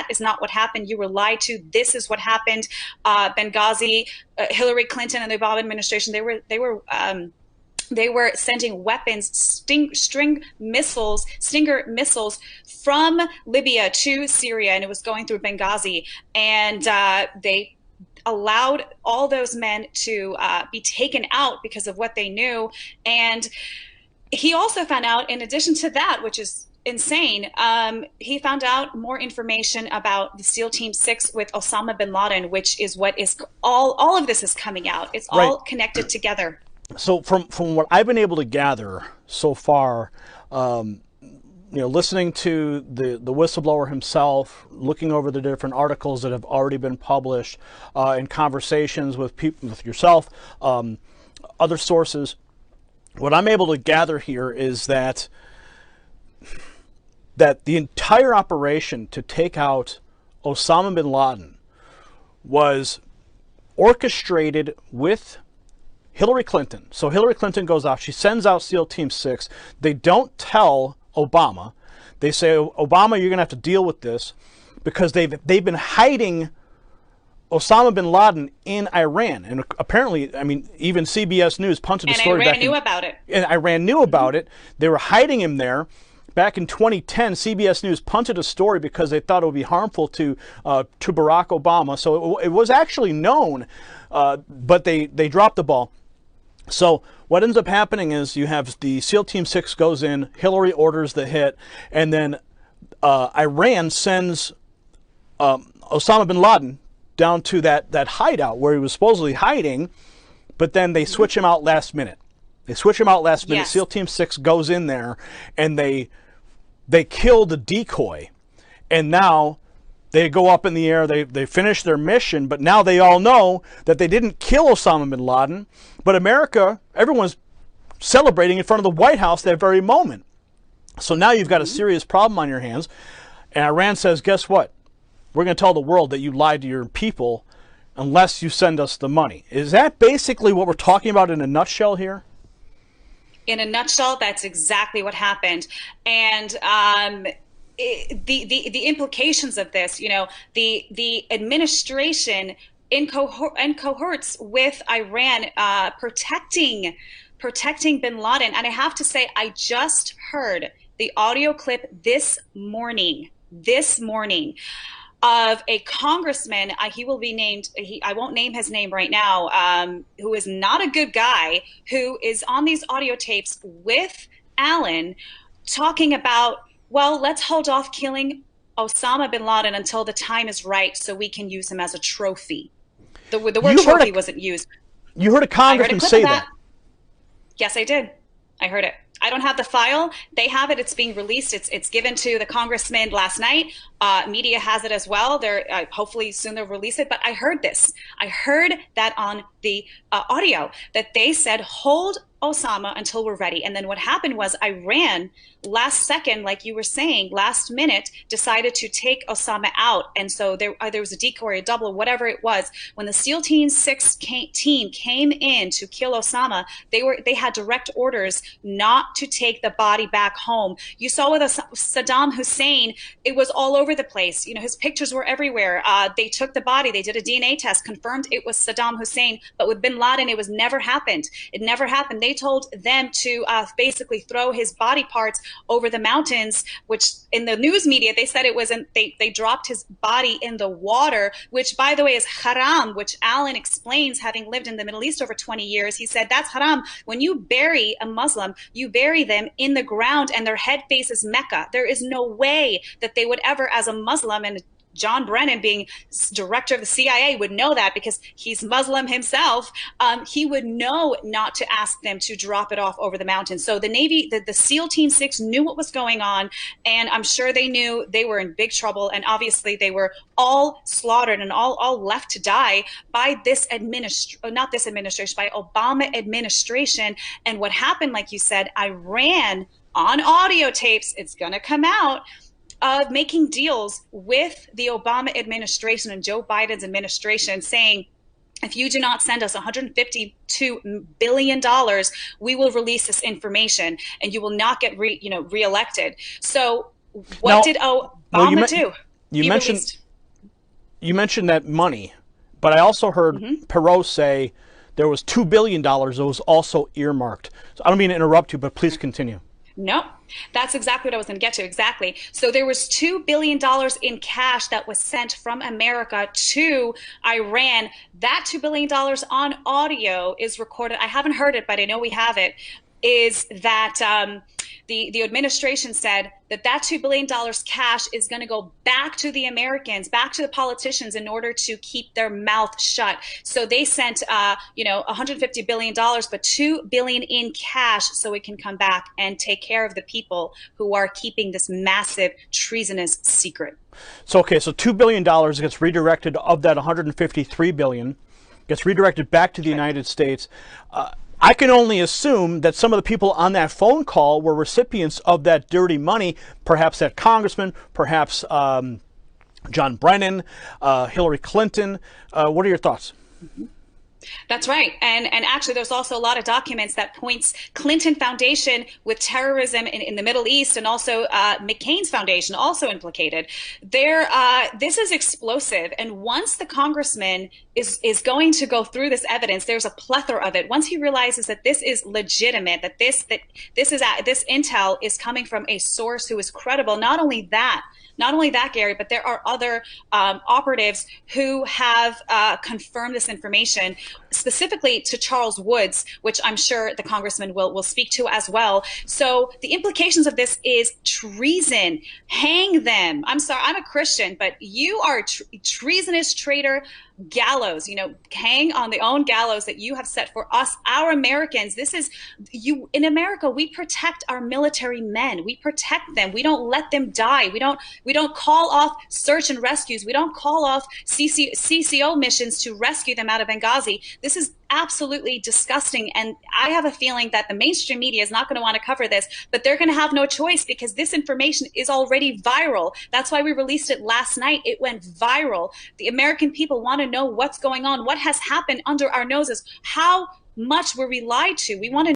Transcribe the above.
is not what happened. You were lied to. This is what happened. Benghazi, Hillary Clinton and the Obama administration, they were sending weapons, Stinger missiles from Libya to Syria, and it was going through Benghazi. And they allowed all those men to be taken out because of what they knew. And he also found out, in addition to that, which is insane, he found out more information about the SEAL Team 6 with Osama bin Laden, which is what is all of this is coming out. It's all connected together. So from what I've been able to gather so far, listening to the whistleblower himself, looking over the different articles that have already been published, in conversations with people, with yourself, other sources, what I'm able to gather here is that the entire operation to take out Osama bin Laden was orchestrated with Hillary Clinton. So Hillary Clinton goes out, she sends out SEAL Team 6. They don't tell Obama. They say, Obama, you're going to have to deal with this, because they've been hiding Osama bin Laden in Iran. And apparently, I mean, even CBS News punted a story back. And Iran knew about it. And Iran knew about it. They were hiding him there. Back in 2010, CBS News punted a story because they thought it would be harmful to Barack Obama. So it was actually known, but they dropped the ball. So what ends up happening is you have the SEAL Team 6 goes in, Hillary orders the hit, and then Iran sends Osama bin Laden down to that hideout where he was supposedly hiding, but then they switch him out last minute. Yes. SEAL Team 6 goes in there, and they kill the decoy. And now they go up in the air, they finish their mission, but now they all know that they didn't kill Osama bin Laden, but America, everyone's celebrating in front of the White House that very moment. So now you've got a serious problem on your hands, and Iran says, guess what? We're going to tell the world that you lied to your people unless you send us the money. Is that basically what we're talking about in a nutshell here? In a nutshell, that's exactly what happened. And the implications of this, the administration in cohorts with Iran protecting bin Laden. And I have to say, I just heard the audio clip this morning of a congressman. He will be named, I won't name his name right now, who is not a good guy, who is on these audio tapes with Allen talking about, well, let's hold off killing Osama bin Laden until the time is right so we can use him as a trophy. The word trophy wasn't used. You heard a congressman say that? Yes, I did. I heard it. I don't have the file. They have it. It's being released. It's given to the congressman last night. Media has it as well. They're hopefully soon they'll release it. But I heard this. I heard that on the audio that they said, hold Osama until we're ready. And then what happened was Iran, last second, like you were saying, last minute, decided to take Osama out. And so there was a decoy, a double, whatever it was. When the SEAL Team 6 team came in to kill Osama, they had direct orders not to take the body back home. You saw with Saddam Hussein, it was all over the place. His pictures were everywhere. They took the body, they did a DNA test, confirmed it was Saddam Hussein. But with bin Laden, it never happened. It never happened. They told them to basically throw his body parts over the mountains, which in the news media, they said it wasn't, they dropped his body in the water, which by the way is haram, which Alan explains, having lived in the Middle East over 20 years. He said that's haram. When you bury a Muslim, you bury them in the ground and their head faces Mecca. There is no way that they would ever, as a Muslim, and John Brennan, being director of the CIA, would know that because he's Muslim himself. He would know not to ask them to drop it off over the mountains. So the Navy, the SEAL Team 6 knew what was going on, and I'm sure they knew they were in big trouble. And obviously they were all slaughtered and all left to die by this not this administration, by Obama administration. And what happened, like you said, Iran on audio tapes, it's going to come out, of making deals with the Obama administration and Joe Biden's administration, saying, if you do not send us $152 billion, we will release this information and you will not get reelected. So what did Obama do? You mentioned you mentioned that money, but I also heard Perot say there was $2 billion that was also earmarked. So I don't mean to interrupt you, but please continue. No, that's exactly what I was going to get to. Exactly. So there was $2 billion in cash that was sent from America to Iran. That $2 billion on audio is recorded. I haven't heard it, but I know we have it. Is that the administration said that $2 billion cash is going to go back to the Americans, back to the politicians, in order to keep their mouth shut. So they sent, $150 billion, but $2 billion in cash, so it can come back and take care of the people who are keeping this massive treasonous secret. So okay, so $2 billion gets redirected of that 153 billion, gets redirected back to the United States. I can only assume that some of the people on that phone call were recipients of that dirty money, perhaps that congressman, perhaps John Brennan, Hillary Clinton. What are your thoughts? That's right. And actually, there's also a lot of documents that points Clinton Foundation with terrorism in the Middle East, and also McCain's foundation also implicated. This is explosive. And once the congressman is going to go through this evidence, there's a plethora of it. Once he realizes that this is legitimate, that this intel is coming from a source who is credible. Not only that, Gary, but there are other operatives who have confirmed this information, specifically to Charles Woods, which I'm sure the congressman will speak to as well. So the implications of this is treason. Hang them. I'm sorry, I'm a Christian, but you are a treasonous traitor. Gallows, hang on the own gallows that you have set for us, our Americans. This is you in America. We protect our military men. We protect them. We don't let them die. We don't call off search and rescues. We don't call off CCO missions to rescue them out of Benghazi. This is absolutely disgusting. And I have a feeling that the mainstream media is not going to want to cover this, but they're going to have no choice, because this information is already viral. That's why we released it last night. It went viral. The American people want to know what's going on, what has happened under our noses, how much were we lied to. We want to